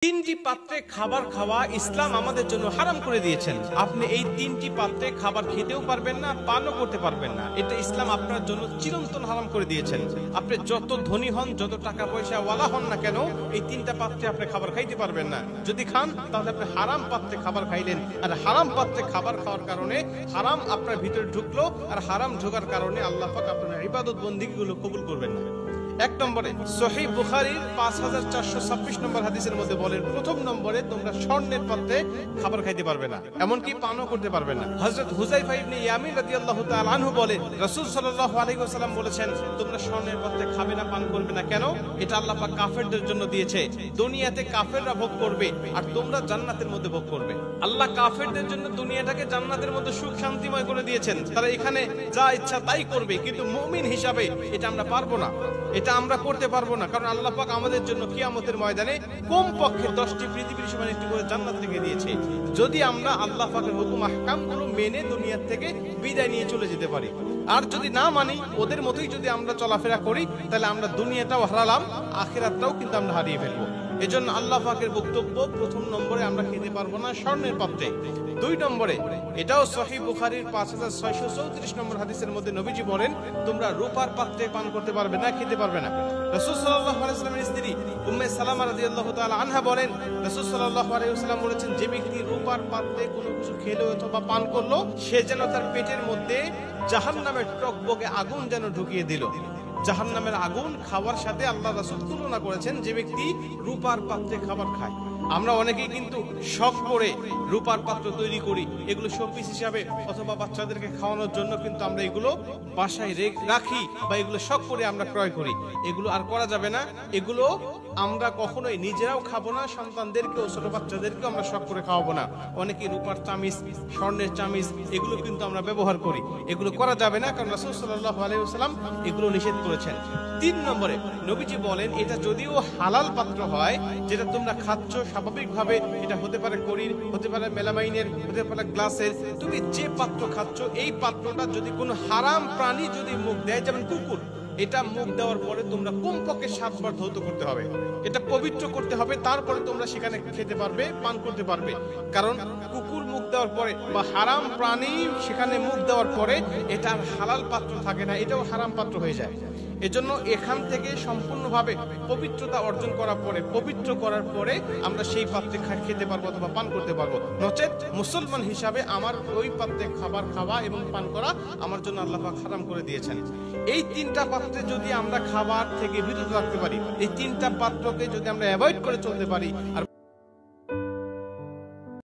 তিনটি পাত্রে খাবার খাওয়া ইসলাম আমাদের জন্য হারাম করে দিয়েছেন। আপনি এই তিনটি পাত্রে খাবার খেতেও পারবেন না, পানও করতে পারবেন না। এটা ইসলাম আপনার জন্য চিরন্তন হারাম করে দিয়েছেন। আপনি যত ধনী হন, যত টাকা পয়সা ওয়ালা হন না কেন, এই তিনটা পাত্রে আপনি খাবার খাইতে পারবেন না। যদি খান তাহলে আপনি হারাম পাত্রে খাবার খাইলেন, আর হারাম পাত্রে খাবার খাওয়ার কারণে হারাম আপনার ভিতরে ঢুকলো, আর হারাম ঢোকার কারণে আল্লাহ পাক আপনার ইবাদত বন্দেগীগুলো কবুল করবেন না। এক নম্বরে সহিহ বুখারীর 5426 নম্বর হাদিসের মধ্যে বলেন, প্রথম নম্বরে তোমরা স্বর্ণের পাত্রে খাবার খাইতে পারবে না, এমনকি পানও করতে পারবে না। হযরত হুযায়ফা ইবনে ইয়ামিন রাদিয়াল্লাহু তাআলা আনহু বলেন, রাসূল সাল্লাল্লাহু আলাইহি ওয়াসাল্লাম বলেছেন, তোমরা স্বর্ণের পাত্রে খাবে না, পান করবে না। কেন? এটা আল্লাহ পাক কাফেরদের জন্য দিয়েছে। দুনিয়াতে কাফেররা ভোগ করবে, আর তোমরা জান্নাতের মধ্যে ভোগ করবে। আল্লাহ কাফেরদের জন্য দুনিয়াটাকে জান্নাতের মধ্যে সুখ শান্তিময় করে দিয়েছেন। তারা এখানে যা ইচ্ছা তাই করবে, কিন্তু মুমিন হিসাবে এটা আমরা পারবো না, এটা আমরা করতে পারবো না। কারণ আল্লাহ পাক আমাদের জন্য কিয়ামতের ময়দানে কমপক্ষে 10টি পৃথিবীর সমান একটি করে জান্নাত রেখে দিয়েছে। যদি আমরা আল্লাহ পাকের হুকুম আহকামগুলো মেনে দুনিয়ার থেকে বিদায় নিয়ে চলে যেতে পারি, আর যদি না মানি, ওদের মতোই যদি আমরা চলাফেরা করি, তাহলে আমরা দুনিয়াটাও হারালাম, আখিরাতটাও কিন্তু আমরা হারিয়ে ফেলবো। এজন্য আল্লাহ পাকের বক্তব্য, প্রথম নম্বরে আমরা খেতে পারবো না স্বর্ণের পাত্রে। দুই নম্বরে, এটাও সহিহ বুখারীর 5634 নম্বর হাদিসের মধ্যে নবীজি বলেন, তোমরা রূপার পাত্রে পান করতে পারবে না, খেতে পারবে না। রাসূল সাল্লাল্লাহু আলাইহি ওয়াসাল্লামের স্ত্রী উম্মে সালামা রাদিয়াল্লাহু তাআলা আনহা বলেন, রাসূল সাল্লাল্লাহু আলাইহি ওয়াসাল্লাম বলেছেন, যে ব্যক্তি রূপার পাত্রে কোনো কিছু খেলো অথবা পান করলো, সে যেন তার পেটের মধ্যে জাহান্নামের টকবকে আগুন যেন ঢুকিয়ে দিল। জাহান্নামের আগুন খাওয়ার সাথে আল্লাহ রাসূল তুলনা করেছেন যে ব্যক্তি রূপার পাত্রে খাবার খায়। আমরা অনেকেই কিন্তু শখ করে রূপার পাত্র তৈরি করি, এগুলো শোপিস হিসাবে অথবা বাচ্চাদেরকে খাওয়ানোর জন্য কিন্তু আমরা এগুলো বাসায় রাখি, বা এগুলো শখ করে আমরা ক্রয় করি। এগুলো আর করা যাবে না। এগুলো আমরা কখনোই নিজেরাও খাবো না, সন্তানদেরকেও, ছোট বাচ্চাদেরকেও আমরা শখ করে খাওয়াবো না। অনেকেই রূপার চামিচ, স্বর্ণের চামিচ, এগুলো কিন্তু আমরা ব্যবহার করি। এগুলো করা যাবে না, কারণ রাসূল সাল্লাল্লাহু আলাইহি ওয়াসাল্লাম এগুলো নিষেধ করেছেন। তিন নম্বরে নবীজি বলেন, এটা যদিও হালাল পাত্র হয়, যেটা তোমরা খাচ্ছ স্বাভাবিকভাবে, এটা হতে পারে কড়ির, হতে পারে মেলামাইনের, হতে পারে গ্লাসের, তুমি যে পাত্র খাচ্ছ, এই পাত্রটা যদি কোনো হারাম প্রাণী যদি মুখ দেয়, যেমন কুকুর, এটা মুখ দেওয়ার পরে তোমরা কমপক্ষে 7 বার ধৌত করতে হবে, এটা পবিত্র করতে হবে, তারপরে তোমরা সেখানে খেতে পারবে, পান করতে পারবে। কারণ কুকুর মুখ দেওয়ার পরে বা হারাম প্রাণী সেখানে মুখ দেওয়ার পরে এটা আর হালাল পাত্র থাকে না, এটাও হারাম পাত্র হয়ে যায়। এজন্য এখান থেকে সম্পূর্ণভাবে পবিত্রতা অর্জন করার পরে, পবিত্র করার পরে আমরা সেই পাত্রে খেতে পারবো অথবা পান করতে পারবো। নচেত মুসলমান হিসাবে আমার ওই পাত্রে খাবার খাওয়া এবং পান করা আমার জন্য আল্লাহ পাক হারাম করে দিয়েছেন। এই তিনটা পাত্রে যদি আমরা খাবার থেকে বিরত রাখতে পারি, এই তিনটা পাত্রকে যদি আমরা অ্যাভয়েড করে চলতে পারি, আর